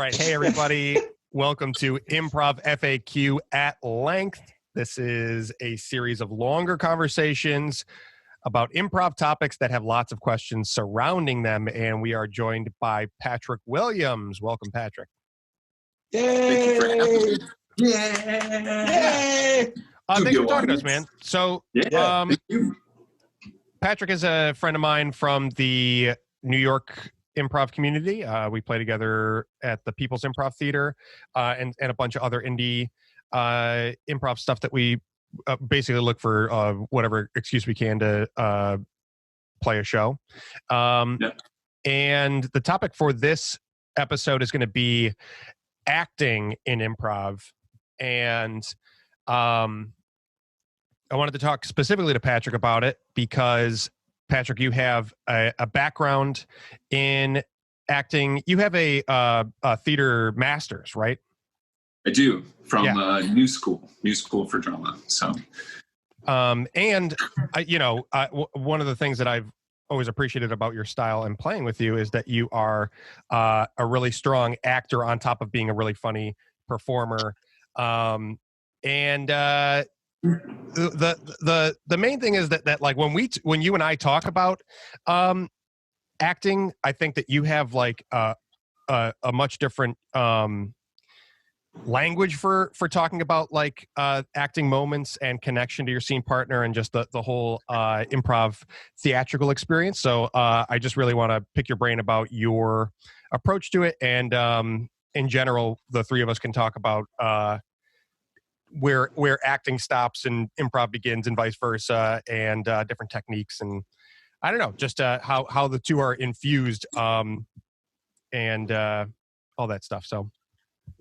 right. Hey, everybody. Welcome to Improv FAQ at Length. This is a series of longer conversations about improv topics that have lots of questions surrounding them. And we are joined by Patrick Williams. Welcome, Patrick. Yay! Thank you for having me. Yay! Thanks for talking to us, man. So, Thank you. Patrick is a friend of mine from the New York improv community. We play together at the People's Improv Theater and a bunch of other indie improv stuff that we basically look for whatever excuse we can to play a show. And the topic for this episode is going to be acting in improv. And I wanted to talk specifically to Patrick about it because, Patrick, you have a background in acting. You have a theater master's, right? I do, from New School for Drama. So, and one of the things that I've always appreciated about your style and playing with you is that you are a really strong actor on top of being a really funny performer. The main thing is that like when you and I talk about acting, I think that you have like a much different language for talking about like acting moments and connection to your scene partner and just the whole improv theatrical experience. So I just really want to pick your brain about your approach to it, and in general, the three of us can talk about where acting stops and improv begins and vice versa, and different techniques, and I don't know, just how the two are infused, and all that stuff. So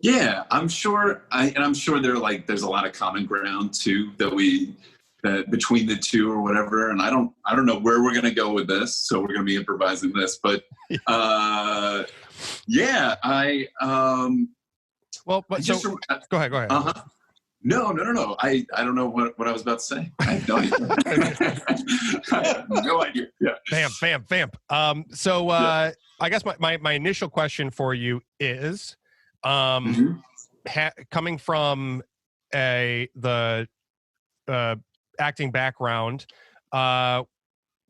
yeah, I'm sure there's a lot of common ground too that between the two or whatever. And I don't know where we're gonna go with this, so we're gonna be improvising this. But go ahead. Uh-huh. No. I don't know what I was about to say. I have no idea. I have no idea. Yeah. Vamp. I guess my initial question for you is, coming from the acting background,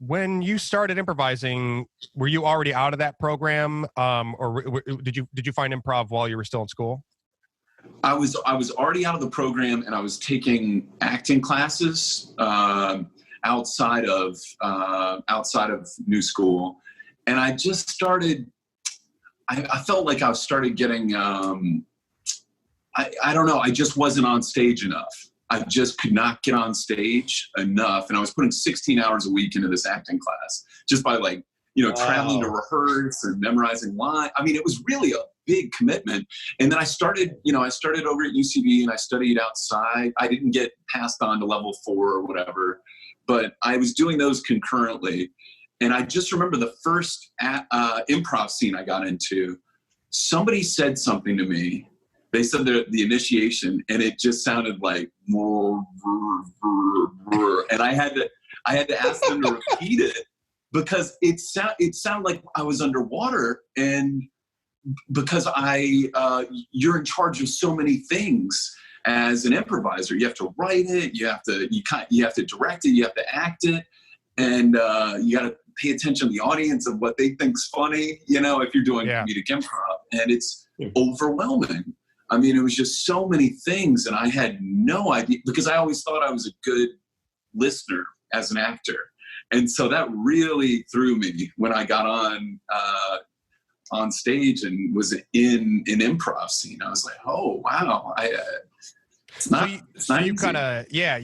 when you started improvising, were you already out of that program, or did you find improv while you were still in school? I was already out of the program, and I was taking acting classes outside of New School, and I just started. I felt like I started getting. I don't know. I just wasn't on stage enough. I just could not get on stage enough, and I was putting 16 hours a week into this acting class just by traveling to rehearse and memorizing lines. I mean, it was really a big commitment. And then I started over at UCB and I studied outside. I didn't get passed on to level 4 or whatever, but I was doing those concurrently. And I just remember the first improv scene I got into, somebody said something to me. They said the initiation, and it just sounded like, and I had to ask them to repeat it because it sounded like I was underwater, and because you're in charge of so many things as an improviser. You have to write it, you have to direct it, you have to act it, and you got to pay attention to the audience and what they think's funny, if you're doing comedic improv, and it's overwhelming. I mean, it was just so many things, and I had no idea, because I always thought I was a good listener as an actor. And so that really threw me when I got on stage and was in an improv scene. I was like, oh, wow. You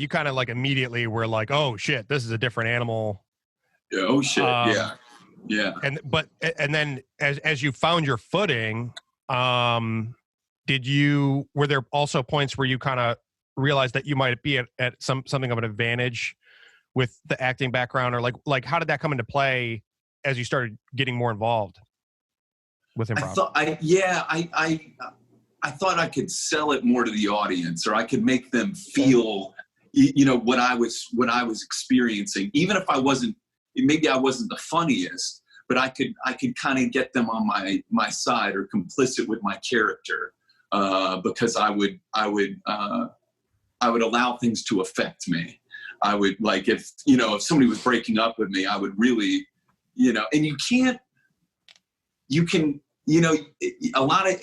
kind of like immediately were like, oh shit, this is a different animal. Oh shit. Yeah. And then as you found your footing, were there also points where you kind of realized that you might be at something of an advantage with the acting background, or like how did that come into play as you started getting more involved with improv? I thought I could sell it more to the audience, or I could make them feel, what I was experiencing, even if maybe I wasn't the funniest, but I could kind of get them on my side or complicit with my character, because I would allow things to affect me. I would, like, if somebody was breaking up with me, I would really, and you can, a lot of,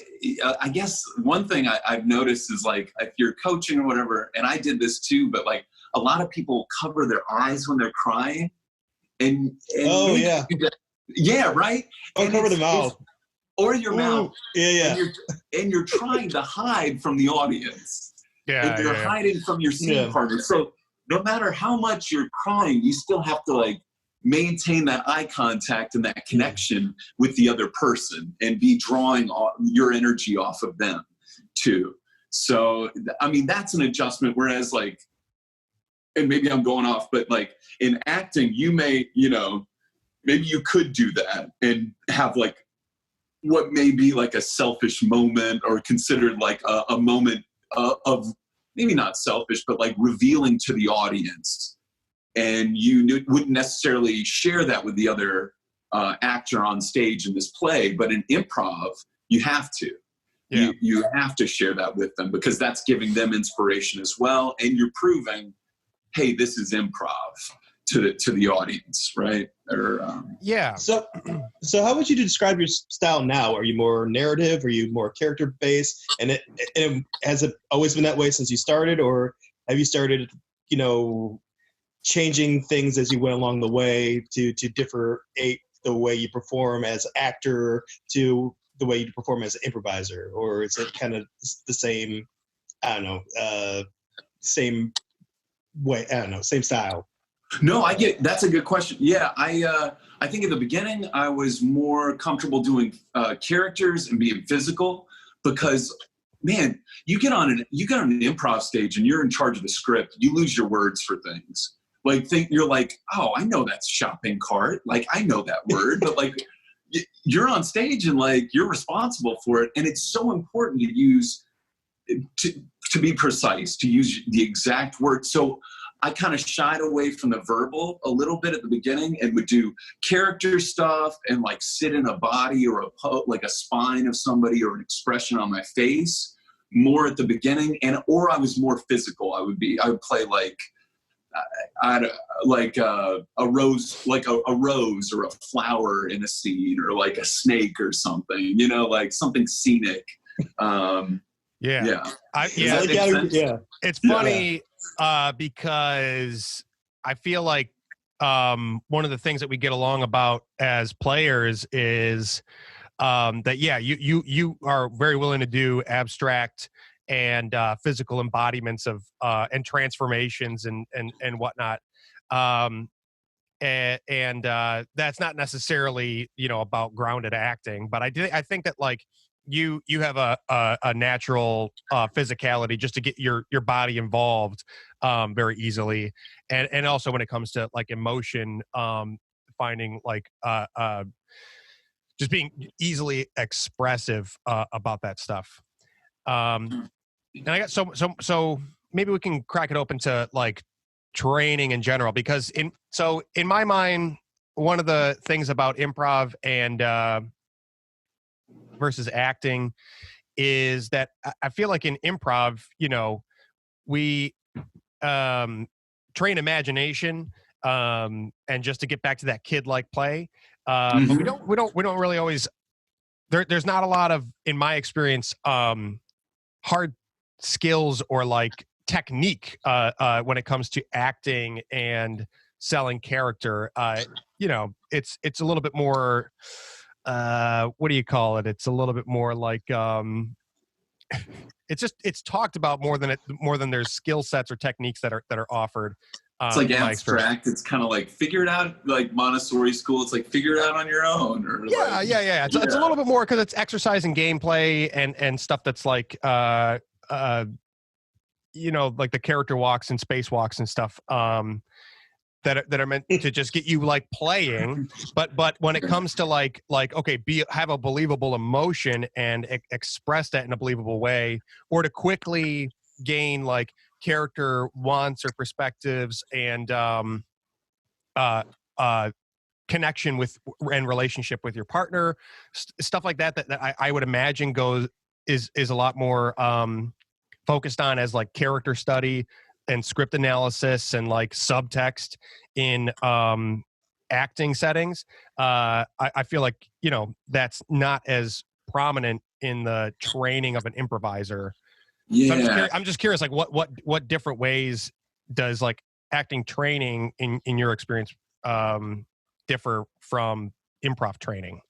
I guess one thing I've noticed is, like, if you're coaching or whatever, and I did this too, but like a lot of people cover their eyes when they're crying, and oh yeah, yeah, right. Or cover the mouth. Or your mouth. Yeah. And you're trying to hide from the audience. Yeah. And you're hiding from your scene partner. So no matter how much you're crying, you still have to, like, maintain that eye contact and that connection with the other person and be drawing your energy off of them too. So, I mean, that's an adjustment. Whereas, like, and maybe I'm going off, but like in acting, you may, maybe you could do that and have, like, what may be like a selfish moment, or considered like a moment of maybe not selfish, but like revealing to the audience. And you wouldn't necessarily share that with the other actor on stage in this play, but in improv, you have to. Yeah. You have to share that with them, because that's giving them inspiration as well. And you're proving, hey, this is improv to the audience, right? Or yeah. So how would you describe your style now? Are you more narrative? Are you more character based? And has it always been that way since you started, or have you started, changing things as you went along the way to differentiate the way you perform as an actor to the way you perform as an improviser? Or is it kind of the same, same way, same style? No, that's a good question. Yeah, I think at the beginning I was more comfortable doing characters and being physical, because, man, you get on an improv stage and you're in charge of the script, you lose your words for things. Like, you're like, oh, I know that's shopping cart. Like, I know that word, but like, you're on stage and, like, you're responsible for it. And it's so important to use, to be precise, to use the exact word. So I kind of shied away from the verbal a little bit at the beginning, and would do character stuff and, like, sit in a body or like a spine of somebody or an expression on my face more at the beginning. Or I was more physical. I would play like, like a rose, like a rose or a flower in a scene, or like a snake or something, like something scenic. It's funny because I feel like one of the things that we get along about as players is that you are very willing to do abstract and physical embodiments of and transformations and whatnot, and that's not necessarily about grounded acting, but I think that, like, you have a natural physicality just to get your body involved very easily, and also when it comes to, like, emotion, finding, like, just being easily expressive about that stuff. And I got so maybe we can crack it open to, like, training in general, because in my mind, one of the things about improv and versus acting is that I feel like in improv, we train imagination, and just to get back to that kid-like play, but we don't really always. There's not a lot of, in my experience, hard skills or, like, technique when it comes to acting and selling character. It's a little bit more, what do you call it? It's a little bit more like, it's talked about more than there's skill sets or techniques that are offered. It's like abstract. It's kind of like figure it out, like Montessori school. It's like figure it out on your own. Or yeah. It's a little bit more because it's exercise and gameplay and stuff that's like, like the character walks and spacewalks and stuff, that are meant to just get you, like, playing. But when it comes to like okay, have a believable emotion and express that in a believable way, or to quickly gain, like, character wants or perspectives and kind connection with and relationship with your partner, stuff like that I would imagine is a lot more focused on as like character study and script analysis and like subtext in acting settings. I feel like, that's not as prominent in the training of an improviser. So I'm just curious, like what different ways does like acting training in your experience differ from improv training?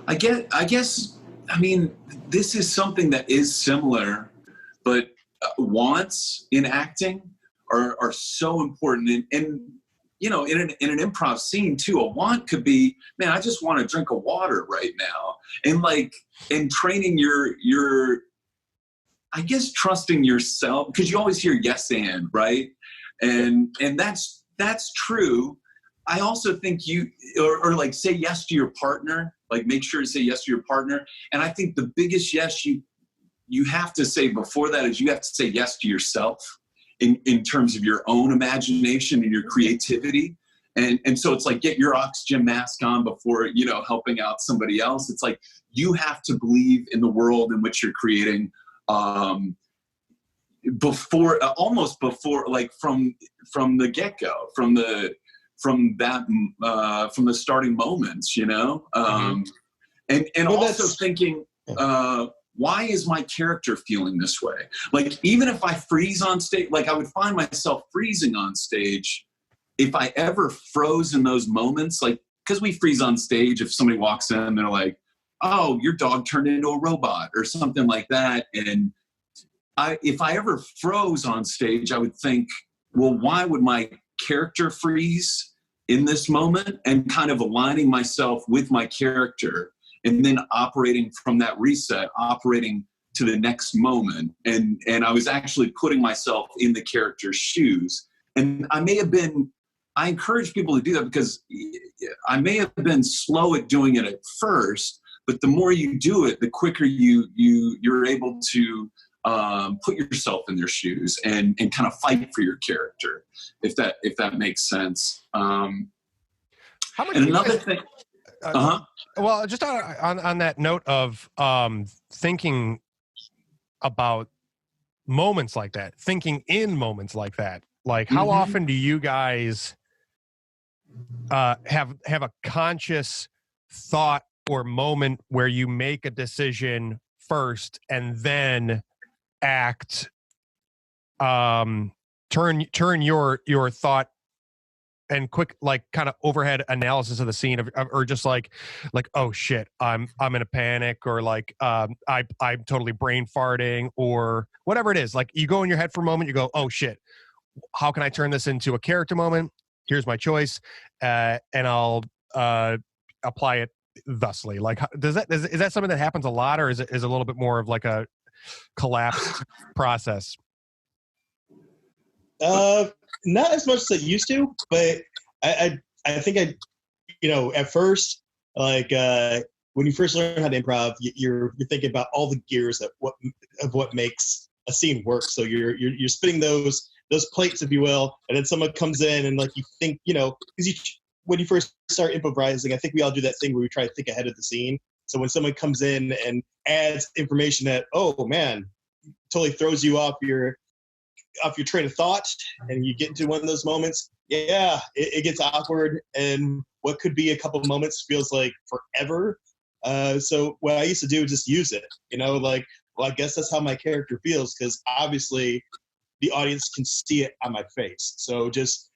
I guess, I mean, this is something that is similar, but wants in acting are so important. And in an improv scene too, a want could be, man, I just want a drink of water right now. And training your I guess trusting yourself, because you always hear yes and, right? And that's true. I also think or like say yes to your partner, like make sure to say yes to your partner. And I think the biggest yes you have to say before that is you have to say yes to yourself in terms of your own imagination and your creativity. And so it's like, get your oxygen mask on before, helping out somebody else. It's like, you have to believe in the world in which you're creating, almost before, like from the get-go, from the starting moments, and also thinking, why is my character feeling this way? Like, even if I freeze on stage, like I would find myself freezing on stage if I ever froze in those moments, like, because we freeze on stage if somebody walks in and they're like, oh, your dog turned into a robot or something like that. And if I ever froze on stage, I would think, well, why would my character freeze in this moment? And kind of aligning myself with my character and then operating from that reset, operating to the next moment. And I was actually putting myself in the character's shoes. And I encourage people to do that because I may have been slow at doing it at first, but the more you do it, the quicker you're able to put yourself in their shoes and kind of fight for your character, if that makes sense. And another thing. Well, just on that note of thinking about moments like that, thinking in moments like that, like how often do you guys have a conscious thought or moment where you make a decision first and then act, turn your thought and quick, like, kind of overhead analysis of the scene or just like, oh shit, I'm in a panic, or like, I'm totally brain farting, or whatever it is. Like, you go in your head for a moment, you go, oh shit, how can I turn this into a character moment? Here's my choice. And I'll apply it thusly. Like, is that something that happens a lot, or is it a little bit more of like a collapsed process? Not as much as it used to, but I think at first, like, when you first learn how to improv, you're thinking about all the gears of what makes a scene work. So you're spinning those plates, if you will, and then someone comes in and, like, you think, because when you first start improvising, I think we all do that thing where we try to think ahead of the scene. So when someone comes in and adds information that, oh man, totally throws you off your train of thought, and you get into one of those moments, it gets awkward, and what could be a couple of moments feels like forever. So what I used to do is just use it, like, well, I guess that's how my character feels, because obviously the audience can see it on my face. So just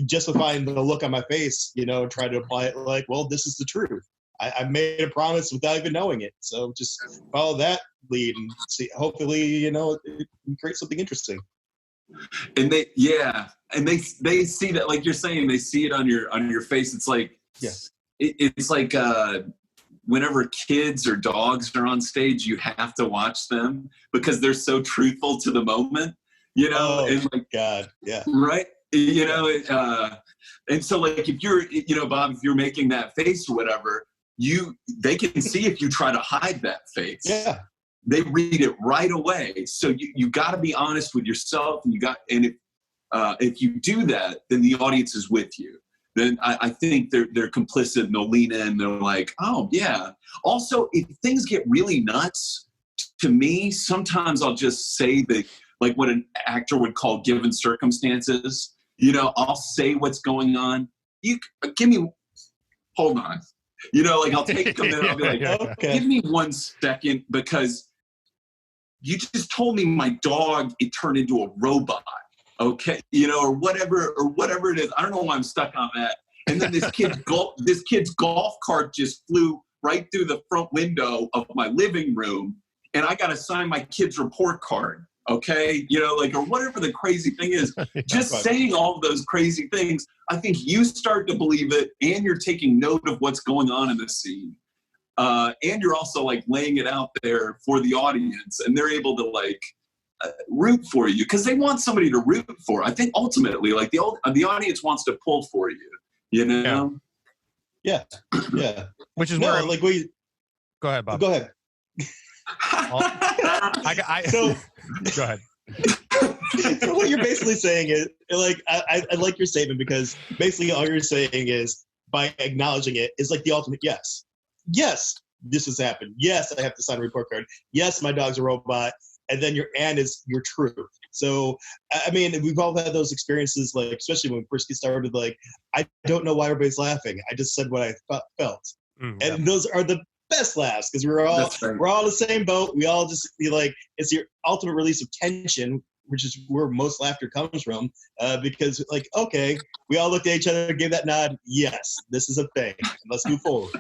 justifying the look on my face, try to apply it like, well, this is the truth. I made a promise without even knowing it. So just follow that lead and see, hopefully, it creates something interesting. And they see that, like you're saying, they see it on your face. It's like, it's like, whenever kids or dogs are on stage, you have to watch them because they're so truthful to the moment, Oh, and like, God. Yeah. Right. And so, like, if you're, Bob, if you're making that face or whatever, they can see if you try to hide that face. Yeah. They read it right away. So you got to be honest with yourself, and if you do that, then the audience is with you. then I think they're complicit and they'll lean in. They're like, oh yeah. Also, if things get really nuts, to me, sometimes I'll just say that, like what an actor would call given circumstances. You know, I'll say what's going on. You give me, hold on. You know, like I'll take a minute. I'll be like, Okay. give me 1 second, because you just told me my dog, it turned into a robot. Okay. You know, or whatever it is. I don't know why I'm stuck on that. And then this kid's golf cart just flew right through the front window of my living room, and I got to sign my kid's report card. Okay. You know, like, or whatever the crazy thing is, just saying all of those crazy things, I think you start to believe it, and you're taking note of what's going on in the scene. And you're also like laying it out there for the audience, and they're able to like root for you, because they want somebody to root for. I think ultimately, like the audience wants to pull for you, you know? Yeah. Which is no, where like we. Go ahead, Bob. Go ahead. So go ahead. So what you're basically saying is, like, I like your statement, because basically all you're saying is, by acknowledging it, is like the ultimate yes. Yes, this has happened. Yes, I have to sign a report card. Yes, my dog's a robot. And then is your truth. So, I mean, we've all had those experiences, like, especially when we first get started, like, I don't know why everybody's laughing. I just said what I felt. And those are the best laughs, because we're all in the same boat. We all just be like, it's your ultimate release of tension, which is where most laughter comes from. Because, like, okay, we all looked at each other, gave that nod. Yes, this is a thing. Let's move forward.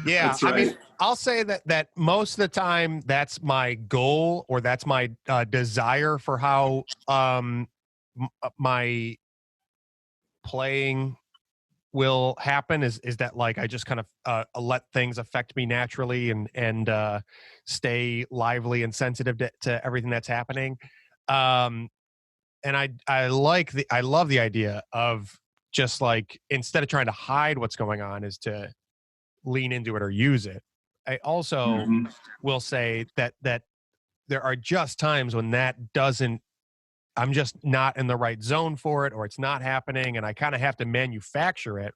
Yeah, That's right. I mean, I'll say that most of the time that's my goal, or that's my desire for how my playing will happen, is that, like, I just kind of let things affect me naturally, and stay lively and sensitive to everything that's happening. And I love the idea of just, like, instead of trying to hide what's going on, is to lean into it or use it. I also will say that there are just times when I'm just not in the right zone for it, or it's not happening, and I kind of have to manufacture it.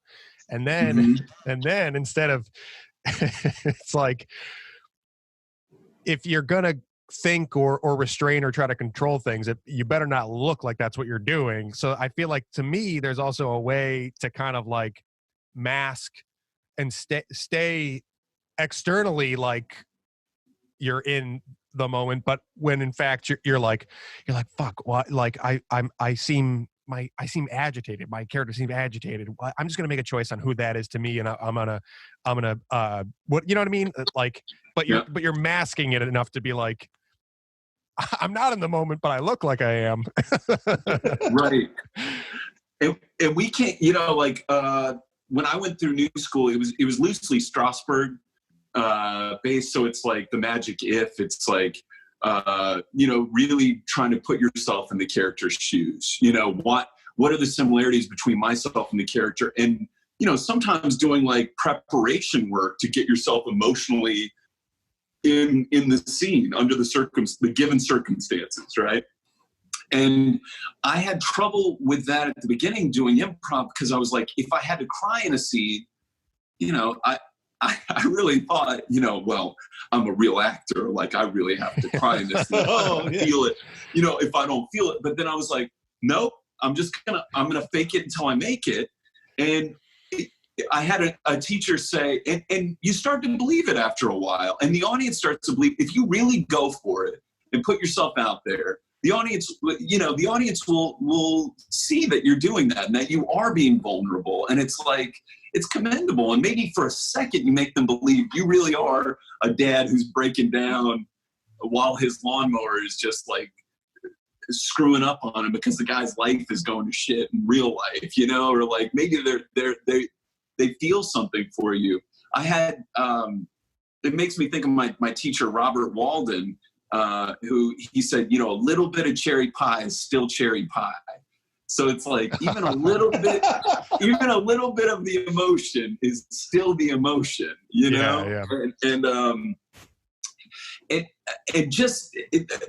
And then instead of it's like, if you're gonna think or restrain or try to control things, you better not look like that's what you're doing. So I feel like, to me, there's also a way to kind of like mask and stay externally like you're in the moment, but when in fact you're like fuck, what, like I seem agitated, my character seems agitated. I'm just gonna make a choice on who that is to me, and I'm gonna what, you know what I mean, like, but you're masking it enough to be like, I'm not in the moment, but I look like I am. Right. And we can't, you know, like when I went through new school, it was loosely Strasbourg based. So it's like the magic if, it's like, you know, really trying to put yourself in the character's shoes. You know, what are the similarities between myself and the character? And, you know, sometimes doing like preparation work to get yourself emotionally in the scene under the given circumstances, right? And I had trouble with that at the beginning doing improv, because I was like, if I had to cry in a scene, you know, I really thought, you know, well, I'm a real actor, like I really have to cry in this scene. Feel it, you know, if I don't feel it. But then I was like, nope, I'm gonna fake it until I make it. And I had a teacher say, and you start to believe it after a while, and the audience starts to believe, if you really go for it and put yourself out there, the audience, you know, the audience will see that you're doing that and that you are being vulnerable. And it's like, it's commendable. And maybe for a second you make them believe you really are a dad who's breaking down while his lawnmower is just like screwing up on him because the guy's life is going to shit in real life, you know, or like maybe they feel something for you. I had, it makes me think of my teacher, Robert Walden, who he said, you know, a little bit of cherry pie is still cherry pie. So it's like even a little bit of the emotion is still the emotion, you know? Yeah. And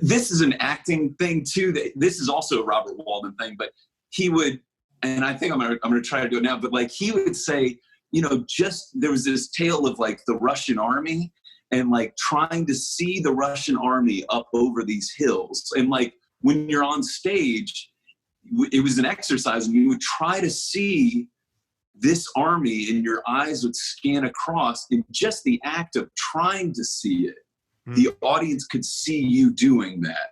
this is an acting thing too. This is also a Robert Walden thing, but he would and I think I'm gonna try to do it now. But like he would say, you know, just there was this tale of like the Russian army and like trying to see the Russian army up over these hills, and like when you're on stage, it was an exercise, and you would try to see this army and your eyes would scan across, and just the act of trying to see it, the audience could see you doing that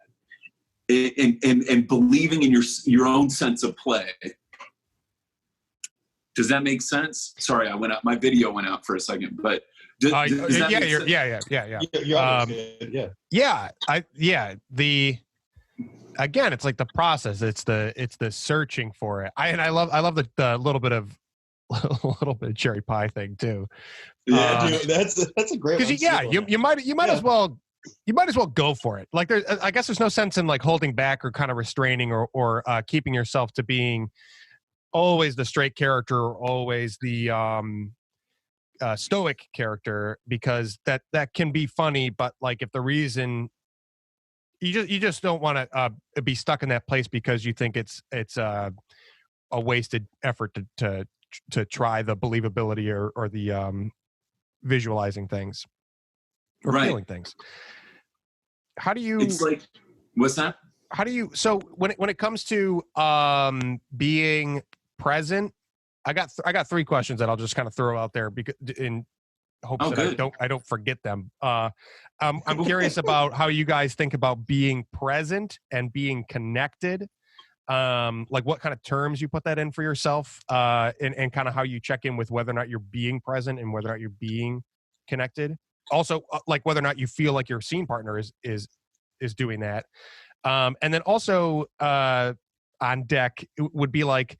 and believing in your own sense of play. Does that make sense? Sorry, I went out. My video went out for a second, but does that make sense? Again, it's like the process. It's the searching for it. I love the little bit of cherry pie thing too. Yeah, dude, that's a great one. Because you might as well go for it. Like I guess there's no sense in like holding back or kind of restraining or keeping yourself to being always the straight character or always the stoic character, because that can be funny, but like if the reason you just don't want to be stuck in that place because you think it's a wasted effort to try the believability or the visualizing things or feeling things. How do you? It's like, what's that? How do you? So when it comes to being present, I got 3 questions that I'll just kind of throw out there because in hopes that I don't forget them. I'm curious about how you guys think about being present and being connected. Like what kind of terms you put that in for yourself, and kind of how you check in with whether or not you're being present and whether or not you're being connected. Also, like whether or not you feel like your scene partner is doing that. And then also on deck would be like,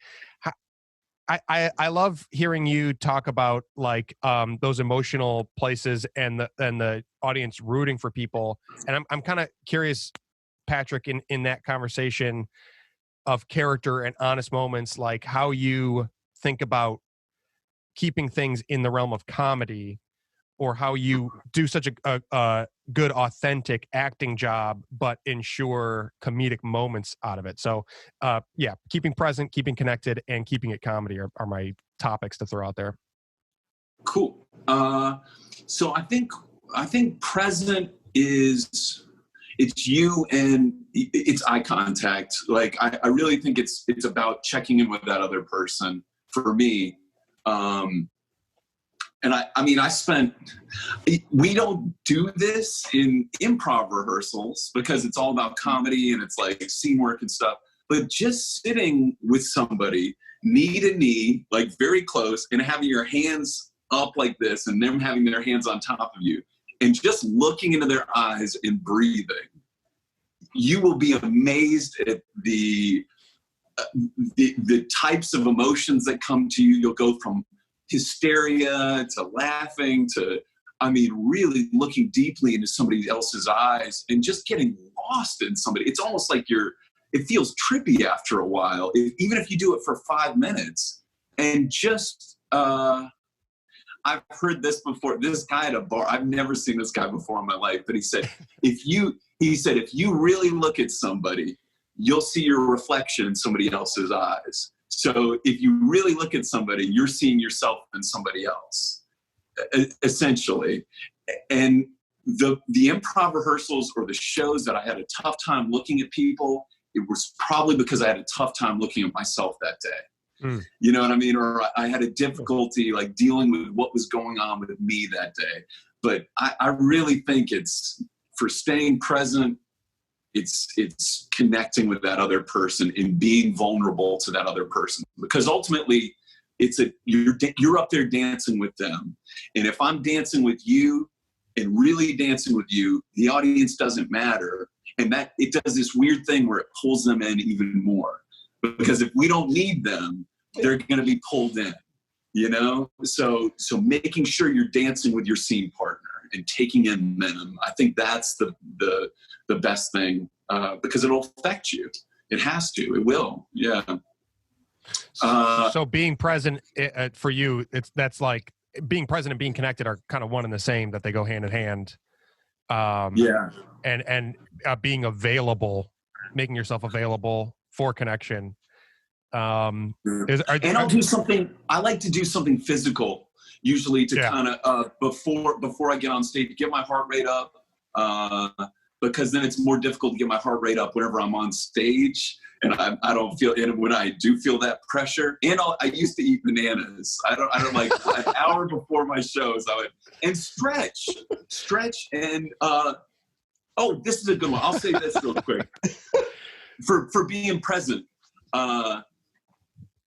I love hearing you talk about like those emotional places and the audience rooting for people. And I'm kind of curious, Patrick, in that conversation of character and honest moments, like how you think about keeping things in the realm of comedy, or how you do such a good, authentic acting job, but ensure comedic moments out of it. So, keeping present, keeping connected, and keeping it comedy are my topics to throw out there. Cool. So I think present is it's you and it's eye contact. Like I really think it's about checking in with that other person for me. And we don't do this in improv rehearsals because it's all about comedy and it's like scene work and stuff, but just sitting with somebody knee to knee, like very close, and having your hands up like this and them having their hands on top of you and just looking into their eyes and breathing, you will be amazed at the types of emotions that come to you. You'll go from hysteria to laughing to, really looking deeply into somebody else's eyes and just getting lost in somebody. It's almost like it feels trippy after a while, even if you do it for 5 minutes. And just, I've heard this before. This guy at a bar, I've never seen this guy before in my life, but he said, if you really look at somebody, you'll see your reflection in somebody else's eyes. So if you really look at somebody, you're seeing yourself in somebody else, essentially. And the improv rehearsals or the shows that I had a tough time looking at people, it was probably because I had a tough time looking at myself that day. You know what I mean? Or I had a difficulty like dealing with what was going on with me that day. But I really think it's for staying present, it's connecting with that other person and being vulnerable to that other person, because ultimately you're up there dancing with them. And if I'm dancing with you and really dancing with you, the audience doesn't matter. And that it does this weird thing where it pulls them in even more, because if we don't need them, they're going to be pulled in, So making sure you're dancing with your scene partner and taking in them, I think that's the best thing, because it'll affect you. It has to. It will. Yeah. So being present for you, that's like being present and being connected are kind of one and the same, that they go hand in hand. And being available, making yourself available for connection. And I'll do something. I like to do something physical, usually to kind of before I get on stage, get my heart rate up, because then it's more difficult to get my heart rate up whenever I'm on stage, and I don't feel. And when I do feel that pressure, and I used to eat bananas. I don't like an hour before my shows. I would and stretch, and oh, this is a good one. I'll say this real quick for being present.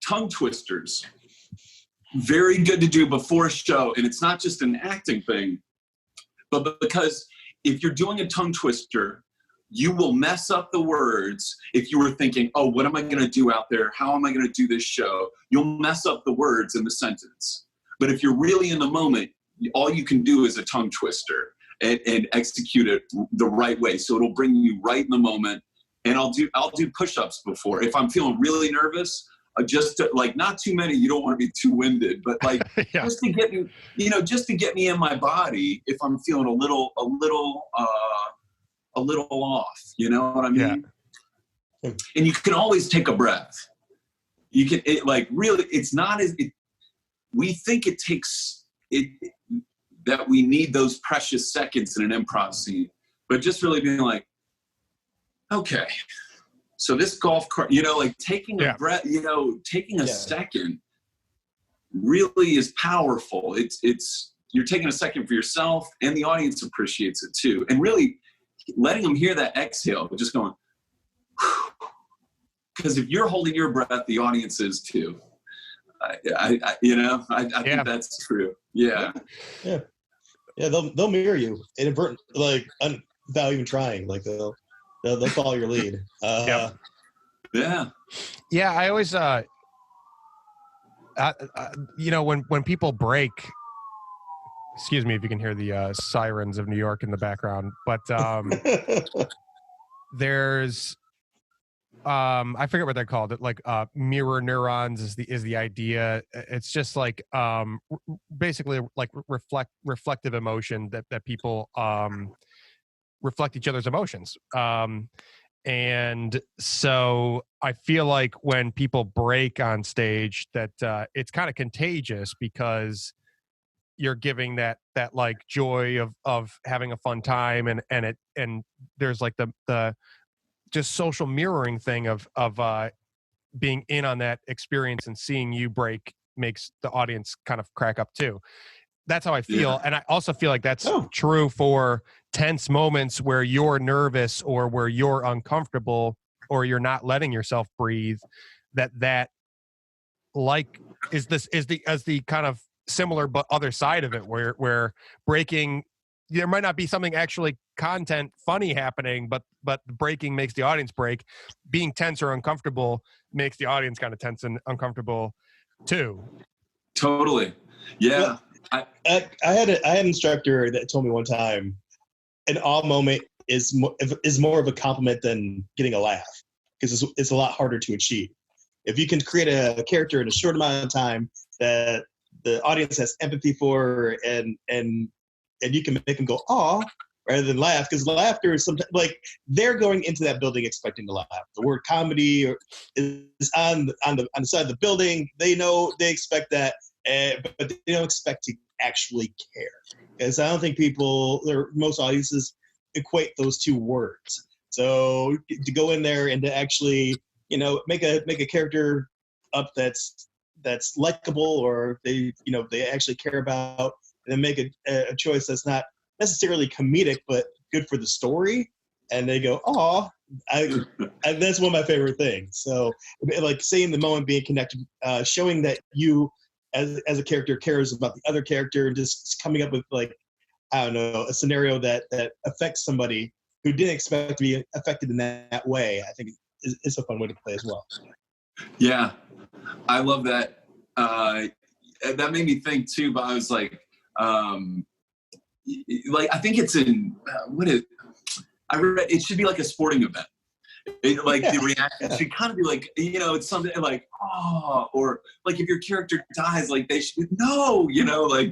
Tongue twisters, very good to do before a show. And it's not just an acting thing, but because if you're doing a tongue twister, you will mess up the words. If you were thinking, oh, what am I going to do out there? How am I going to do this show? You'll mess up the words in the sentence. But if you're really in the moment, all you can do is a tongue twister and execute it the right way. So it'll bring you right in the moment. And I'll do push-ups before. If I'm feeling really nervous, just to, like, not too many, you don't want to be too winded, but like just to get me, just to get me in my body if I'm feeling a little off, you know what I mean? Yeah. And you can always take a breath. You can, really, it's not as, we think it takes it, that we need those precious seconds in an improv scene, but just really being like, okay, so this golf cart, like taking a breath, taking a second really is powerful. It's you're taking a second for yourself, and the audience appreciates it too. And really letting them hear that exhale, just going, because if you're holding your breath, the audience is too. I think that's true. Yeah. They'll mirror you inadvertent, without even trying. Like they'll follow your lead. I always when people break, excuse me if you can hear the sirens of New York in the background, but there's I forget what they're called. Mirror neurons is the idea. It's just basically reflective emotion that people reflect each other's emotions. And so I feel like when people break on stage that it's kind of contagious because you're giving that joy of having a fun time and there's the just social mirroring thing of being in on that experience, and seeing you break makes the audience kind of crack up too. That's how I feel. Yeah. And I also feel like that's true for tense moments where you're nervous or where you're uncomfortable or you're not letting yourself breathe. That is the kind of similar but other side of it where breaking, there might not be something actually content funny happening, but breaking makes the audience break. Being tense or uncomfortable makes the audience kind of tense and uncomfortable too. Totally. Yeah. Well, I had an instructor that told me one time, an awe moment is more of a compliment than getting a laugh, because it's a lot harder to achieve. If you can create a character in a short amount of time that the audience has empathy for, and you can make them go aw rather than laugh, because laughter is sometimes they're going into that building expecting to laugh. The word comedy is on the side of the building. They expect that. But they don't expect to actually care, because I don't think most audiences equate those two words. So to go in there and to actually, make a character up that's likable, or they actually care about, and then make a choice that's not necessarily comedic but good for the story, and they go, "Oh, that's one of my favorite things." So seeing the moment being connected, showing that you, as a character, cares about the other character, and just coming up with a scenario that affects somebody who didn't expect to be affected in that way, I think is a fun way to play as well. Yeah, I love that. That made me think too, but I was I think it's in I read it should be like a sporting event. The reaction should kind of be it's something oh, or if your character dies, they should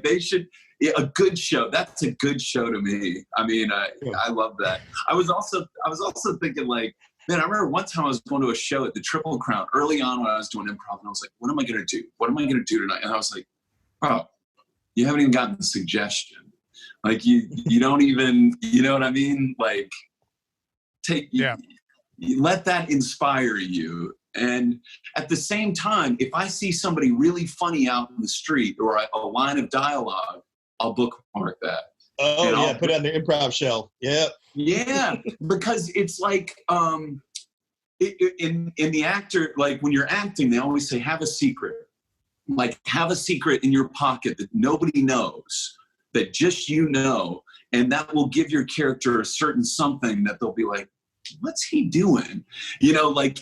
they should. A good show. That's a good show to me. I mean, I love that. I was also thinking Man, I remember one time I was going to a show at the Triple Crown early on when I was doing improv, and I was like, what am I going to do? What am I going to do tonight? And I was like, oh, you haven't even gotten the suggestion. Like you don't even, you know what I mean? Like you let that inspire you. And at the same time, if I see somebody really funny out in the street or a line of dialogue, I'll bookmark that. Oh, and yeah, put it on the improv shelf. Yeah. Yeah, because it's like in the actor, like when you're acting, they always say, have a secret. Like have a secret in your pocket that nobody knows, that just you know, and that will give your character a certain something that they'll be like, what's he doing? You know, like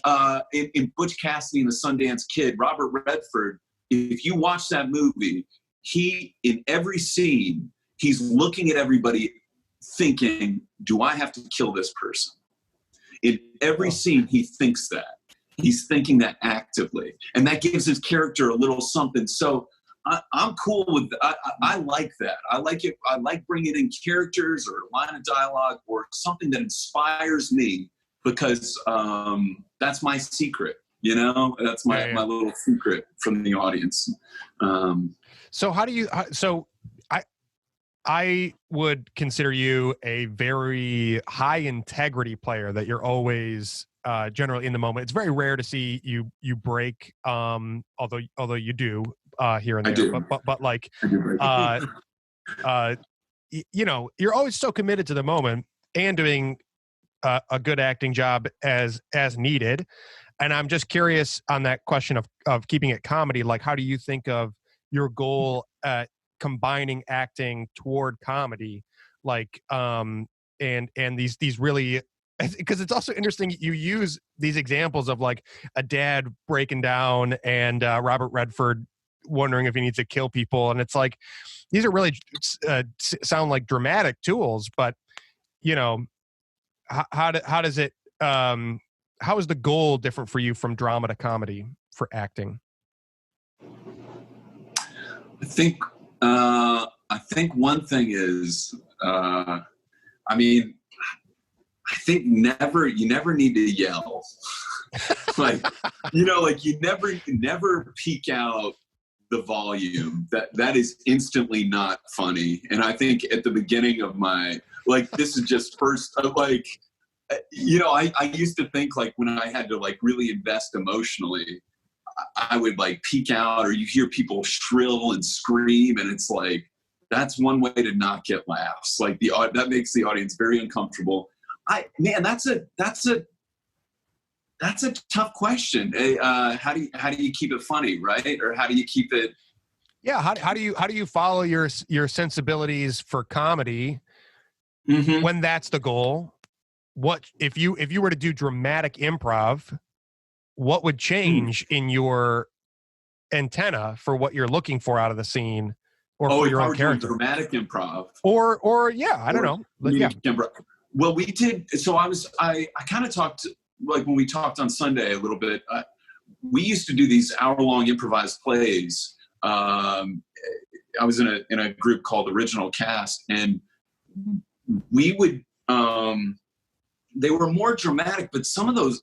in Butch Cassidy and the Sundance Kid, Robert Redford, if you watch that movie, he, in every scene, he's looking at everybody thinking, do I have to kill this person? In every scene, he thinks that. He's thinking that actively. And that gives his character a little something. So I'm cool with I like that. I like it. I like bringing in characters or a line of dialogue or something that inspires me, because that's my secret. You know, that's my little secret from the audience. So how do you? So I would consider you a very high integrity player. That you're always generally in the moment. It's very rare to see you break. Although you do here and there. But like you know, you're always so committed to the moment and doing a good acting job as needed. And I'm just curious on that question of keeping it comedy. Like, how do you think of your goal at combining acting toward comedy? Like, and these really, because it's also interesting. You use these examples of like a dad breaking down and Robert Redford wondering if he needs to kill people. And it's like, these are really sound like dramatic tools, but you know, how does it, how is the goal different for you from drama to comedy for acting? I think one thing is, I mean, I think you never need to yell. Like, you know, like you never peak out the volume. That is instantly not funny. And I think at the beginning of my, like, this is just first, like, you know, I used to think like when I had to like really invest emotionally, I would like peak out, or you hear people shrill and scream, and it's like, that's one way to not get laughs. Like that makes the audience very uncomfortable. Man, that's a tough question. How do you keep it funny, right? Or how do you keep it? Yeah. How do you follow your sensibilities for comedy when that's the goal? What if you were to do dramatic improv? What would change in your antenna for what you're looking for out of the scene, or for your own character? Dramatic improv, or yeah, I don't know. Yeah. Well, we did. So I kind of talked, like when we talked on Sunday a little bit. We used to do these hour-long improvised plays. I was in a group called Original Cast, and we would. They were more dramatic, but some of the,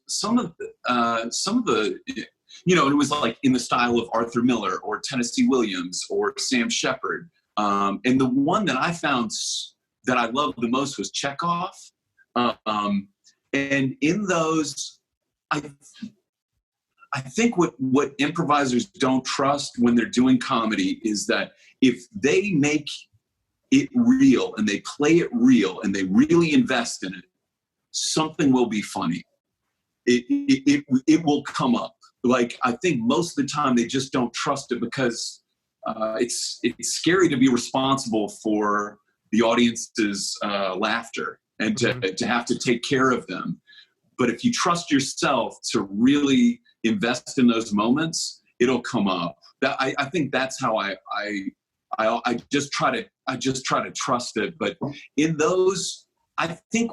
you know, it was like in the style of Arthur Miller or Tennessee Williams or Sam Shepard. And the one that I found that I loved the most was Chekhov. And in those, I think what improvisers don't trust when they're doing comedy is that if they make it real and they play it real and they really invest in it, something will be funny. It will come up. Like, I think most of the time they just don't trust it because it's scary to be responsible for the audience's laughter and to have to take care of them. But if you trust yourself to really invest in those moments, it'll come up. I think that's how I just try to trust it. But in those, I think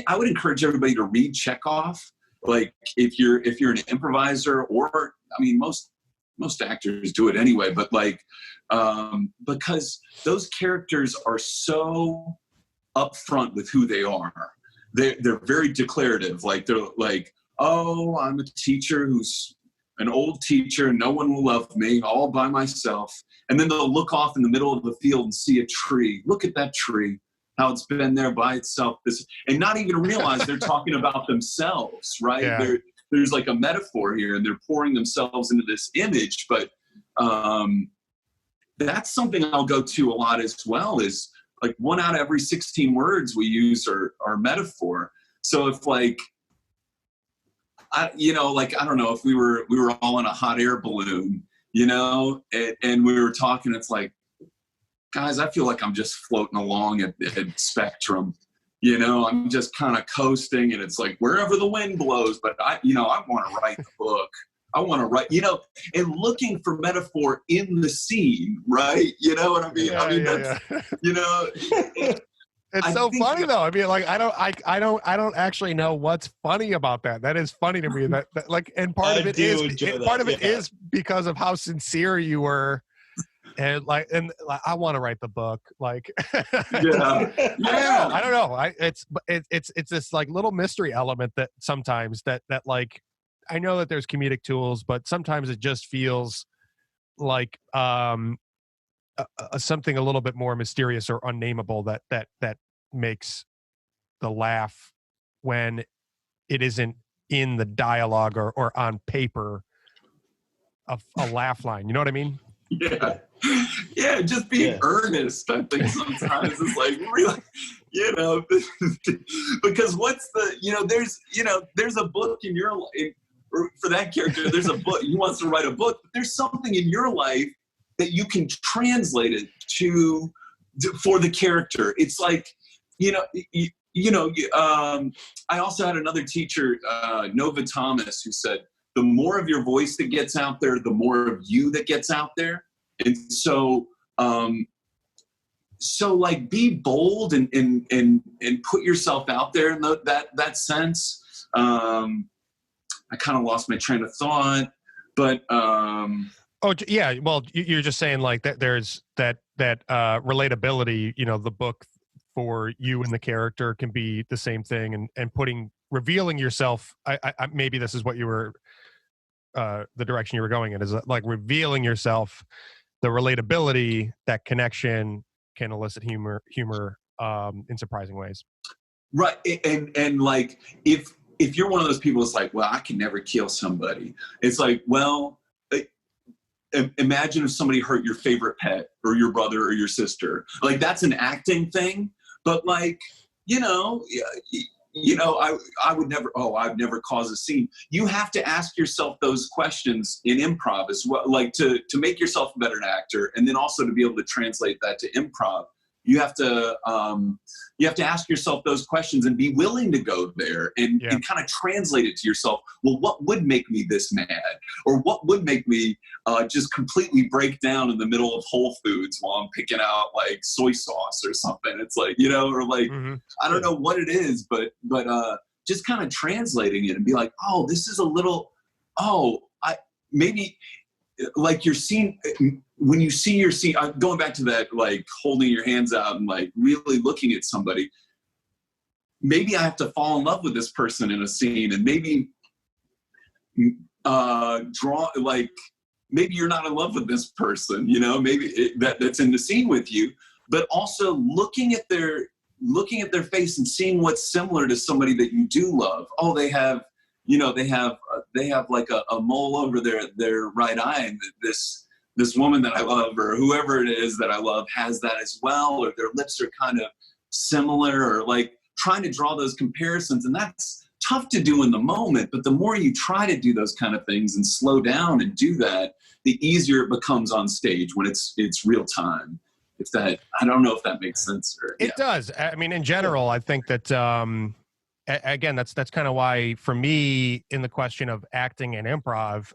I would encourage everybody to read Chekhov. Like if you're an improviser, or I mean most actors do it anyway, but like because those characters are so upfront with who they are. they're very declarative. Like they're like, oh, I'm a teacher who's an old teacher. No one will love me, all by myself. And then they'll look off in the middle of the field and see a tree. Look at that tree, how it's been there by itself. And not even realize they're talking about themselves, right? Yeah. There's like a metaphor here, and they're pouring themselves into this image. But that's something I'll go to a lot as well, is like 1 out of every 16 words we use are metaphor. So if like, I don't know, if we were all in a hot air balloon, and we were talking, it's like, guys, I feel like I'm just floating along at Spectrum. I'm just kind of coasting, and it's like wherever the wind blows, but I want to write the book. I want to write, and looking for metaphor in the scene, right? You know what I mean? It's so funny though. I mean, like, I don't actually know what's funny about that. That is funny to me. That like, and part of it is because of how sincere you were, and I want to write the book. Like, I don't know. It's this like little mystery element that sometimes that like, I know that there's comedic tools, but sometimes it just feels like something a little bit more mysterious or unnameable that makes the laugh when it isn't in the dialogue or on paper a laugh line. You know what I mean? Yeah, just being earnest. I think sometimes it's like really, because there's a book in your life, or for that character, there's a book. He wants to write a book, but there's something in your life that you can translate it for the character. It's like, I also had another teacher, Nova Thomas, who said, the more of your voice that gets out there, the more of you that gets out there. And so like be bold and put yourself out there in that sense. I kind of lost my train of thought, but oh yeah, well, you're just saying like that there's that relatability. The book for you and the character can be the same thing, and revealing yourself. I maybe this is what you were the direction you were going in, is like revealing yourself. The relatability, that connection can elicit humor in surprising ways. Right, and like if you're one of those people that's like, well, I can never kill somebody. It's like, well, imagine if somebody hurt your favorite pet or your brother or your sister. Like that's an acting thing, but like, I would never, I'd never cause a scene. You have to ask yourself those questions in improv as well, like to make yourself a better actor, and then also to be able to translate that to improv. You have to ask yourself those questions and be willing to go there and kind of translate it to yourself. Well, what would make me this mad? Or what would make me just completely break down in the middle of Whole Foods while I'm picking out like soy sauce or something? It's like, or like, I don't know what it is, but just kind of translating it and be like, oh, this is a little, maybe like your scene, when you see your scene, going back to that, like holding your hands out and like really looking at somebody, maybe I have to fall in love with this person in a scene, and maybe maybe you're not in love with this person, maybe that's in the scene with you, but also looking at their face and seeing what's similar to somebody that you do love. Oh, they have like a mole over their right eye, and this woman that I love, or whoever it is that I love, has that as well, or their lips are kind of similar, or like trying to draw those comparisons. And that's tough to do in the moment, but the more you try to do those kind of things and slow down and do that, the easier it becomes on stage when it's real time. I don't know if that makes sense. It does. I mean, in general, I think that, again, that's kind of why, for me, in the question of acting and improv,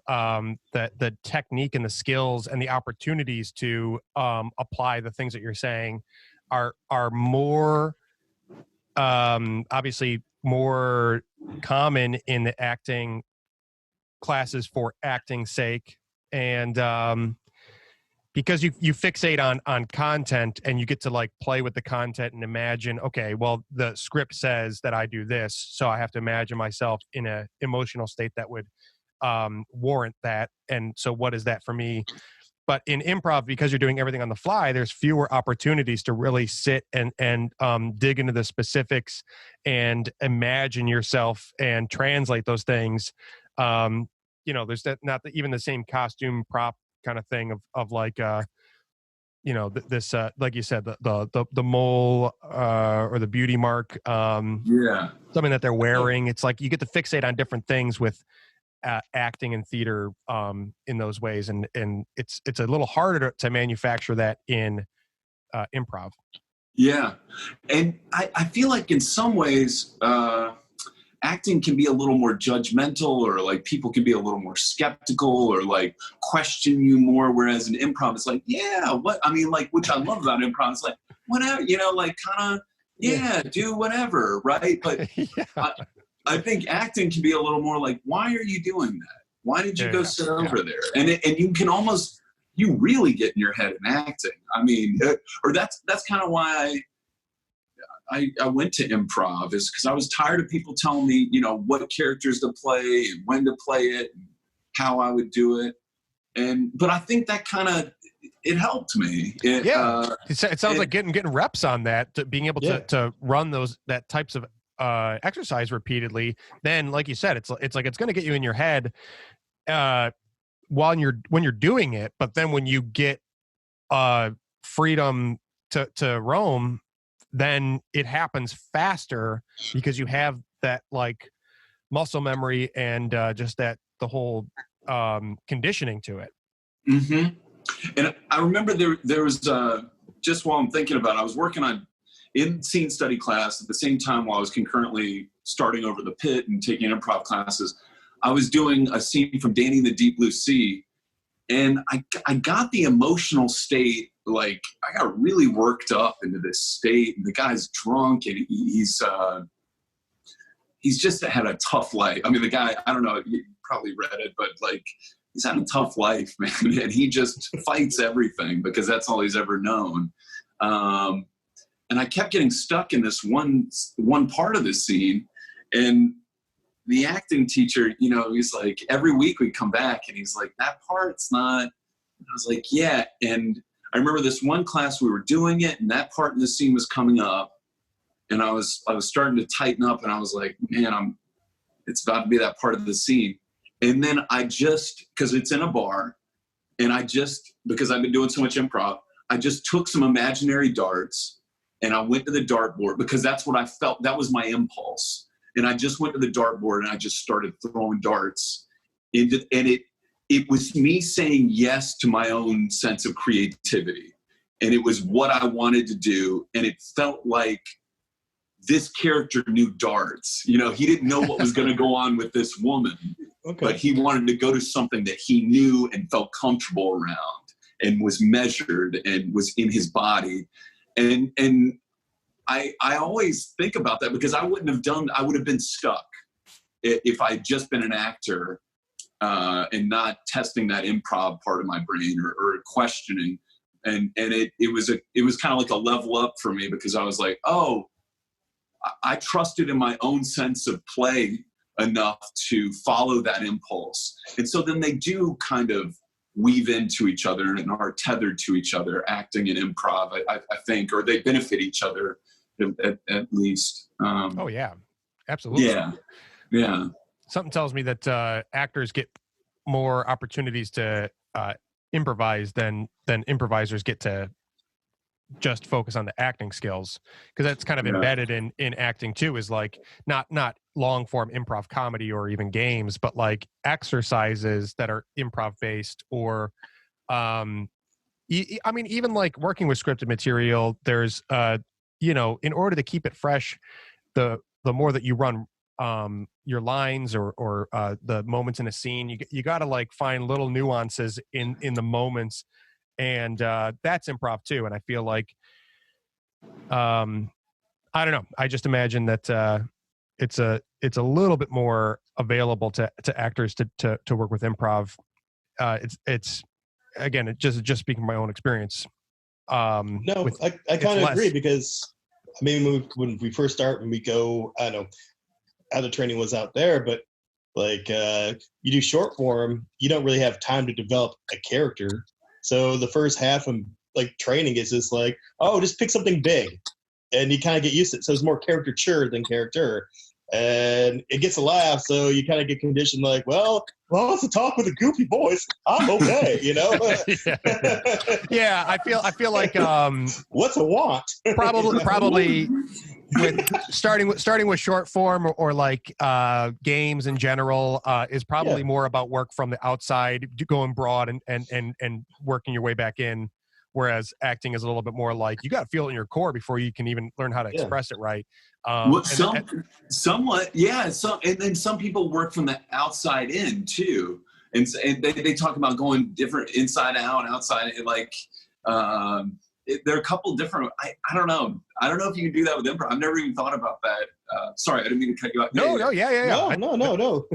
that the technique and the skills and the opportunities to apply the things that you're saying are more obviously more common in the acting classes for acting's sake, and because you fixate on content, and you get to like play with the content and imagine, okay, well, the script says that I do this, so I have to imagine myself in a emotional state that would warrant that. And so what is that for me? But in improv, because you're doing everything on the fly, there's fewer opportunities to really sit and dig into the specifics and imagine yourself and translate those things. There's not even the same costume prop kind of thing of like this like you said, the mole or the beauty mark, something that they're wearing. It's like you get to fixate on different things with acting and theater in those ways, and it's a little harder to manufacture that in improv. Yeah, and I feel like in some ways acting can be a little more judgmental, or like people can be a little more skeptical, or like question you more, whereas in improv it's like, yeah, what I mean, like, which I love about improv, it's like whatever, like kind of do whatever, right? But I think acting can be a little more like, why are you doing that? Why did you go sit over there? And you can almost, you really get in your head in acting. I mean, or that's kind of why I went to improv, is because I was tired of people telling me, what characters to play and when to play it and how I would do it. But I think that kind of, it helped me. It sounds like getting reps on that, to being able to run that types of exercise repeatedly. Then, like you said, it's like it's going to get you in your head when you're doing it, but then when you get freedom to roam, then it happens faster because you have that like muscle memory and just that the whole conditioning to it. Mm-hmm. And I remember there was just while I'm thinking about it, I was working on in scene study class at the same time while I was concurrently starting over the pit and taking improv classes. I was doing a scene from Danny and the Deep Blue Sea, and I got the emotional state, like I got really worked up into this state, and the guy's drunk, and he's just had a tough life. I mean, the guy, I don't know, you probably read it, but like he's had a tough life, man, and he just fights everything because that's all he's ever known. And I kept getting stuck in this one part of the scene, and the acting teacher, he's like, every week we'd come back and he's like, that part's not, and I was like, yeah. And I remember this one class we were doing it, and that part in the scene was coming up, and I was starting to tighten up, and I was like, man, it's about to be that part of the scene. And then because it's in a bar, and because I've been doing so much improv, I just took some imaginary darts and I went to the dartboard because that's what I felt. That was my impulse. And I just went to the dartboard and I just started throwing darts. And it was me saying yes to my own sense of creativity. And it was what I wanted to do. And it felt like this character knew darts. He didn't know what was going to go on with this woman, but he wanted to go to something that he knew and felt comfortable around and was measured and was in his body. And I always think about that because I would have been stuck if I'd just been an actor and not testing that improv part of my brain or questioning. And it was kind of like a level up for me because I was like, oh, I trusted in my own sense of play enough to follow that impulse. And so then they do kind of weave into each other and are tethered to each other, acting and improv, I think, or they benefit each other at least. Oh yeah, absolutely. Yeah. Something tells me that actors get more opportunities to improvise than improvisers get to just focus on the acting skills, because that's kind of embedded in acting too, is like not long form improv comedy or even games, but like exercises that are improv based, or I mean, even like working with scripted material, there's in order to keep it fresh, the more that you run your lines or the moments in a scene, you got to like find little nuances in the moments, and that's improv too. And I feel like I don't know, I just imagine that it's a little bit more available to actors to work with improv. It's again, it just speaking from my own experience. No, I kind of agree, because I mean, when we first start, when we go, I don't know how the training was out there, but like you do short form, you don't really have time to develop a character. So the first half of like training is just like, oh, just pick something big, and you kind of get used to it. So it's more caricature than character, and it gets a laugh. So you kind of get conditioned like, well, it's a talk with a goofy voice. I'm okay, you know. Yeah, I feel like what's a want? probably with starting with short form or like games in general is probably more about work from the outside, going broad and working your way back in. Whereas acting is a little bit more like you got to feel it in your core before you can even learn how to express it right. Somewhat, yeah. And then some people work from the outside in too, and they talk about going different inside out, outside. Like there are a couple different. I don't know. I don't know if you can do that with improv. I've never even thought about that. Sorry, I didn't mean to cut you off. No. No.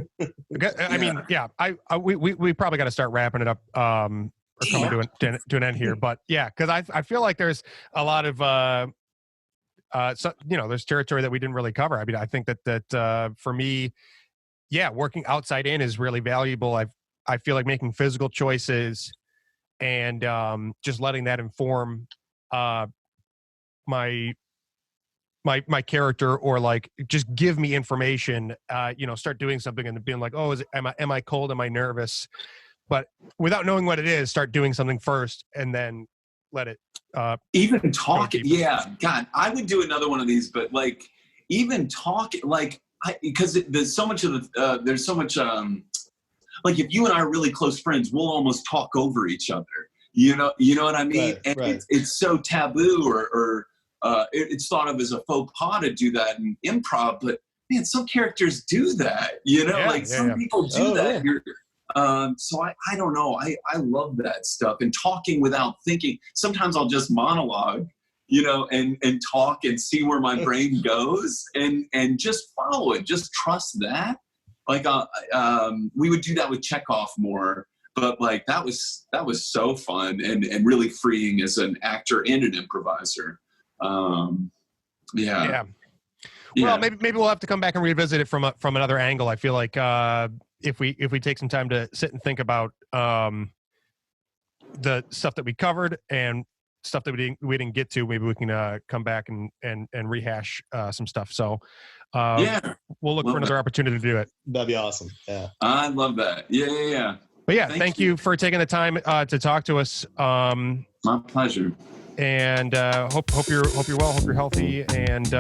I mean, yeah. We probably got to start wrapping it up. Or coming to an end here, but yeah, because I feel like there's a lot of there's territory that we didn't really cover. I mean, I think that for me, yeah, working outside in is really valuable. I feel like making physical choices and just letting that inform my character, or like just give me information. Start doing something and being like, oh, am I cold? Am I nervous? But without knowing what it is, start doing something first and then let it. Even talk. Yeah. God, I would do another one of these, but like even talk, like, because there's so much like if you and I are really close friends, we'll almost talk over each other. You know what I mean? Right, and it's so taboo or it's thought of as a faux pas to do that in improv, but man, some characters do that, some people do that. Yeah. So I don't know. I love that stuff, and talking without thinking. Sometimes I'll just monologue, and talk and see where my brain goes and just follow it. Just trust that. Like, we would do that with Chekhov more, but like, that was so fun and really freeing as an actor and an improviser. Yeah. Well, maybe we'll have to come back and revisit it from another angle. I feel like, if we take some time to sit and think about the stuff that we covered and stuff that we didn't get to, maybe we can come back and rehash some stuff. So we'll look for another opportunity to do it. That'd be awesome. Yeah, I love that. Yeah. But yeah, thank you for taking the time to talk to us. My pleasure. And hope you're well, hope you're healthy, and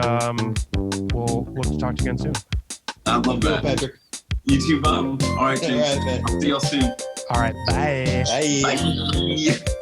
we'll look to talk to you again soon. I love that, Patrick. You too, Bob. All right, James. All right, man. I'll see you all soon. All right, bye. Bye. Bye.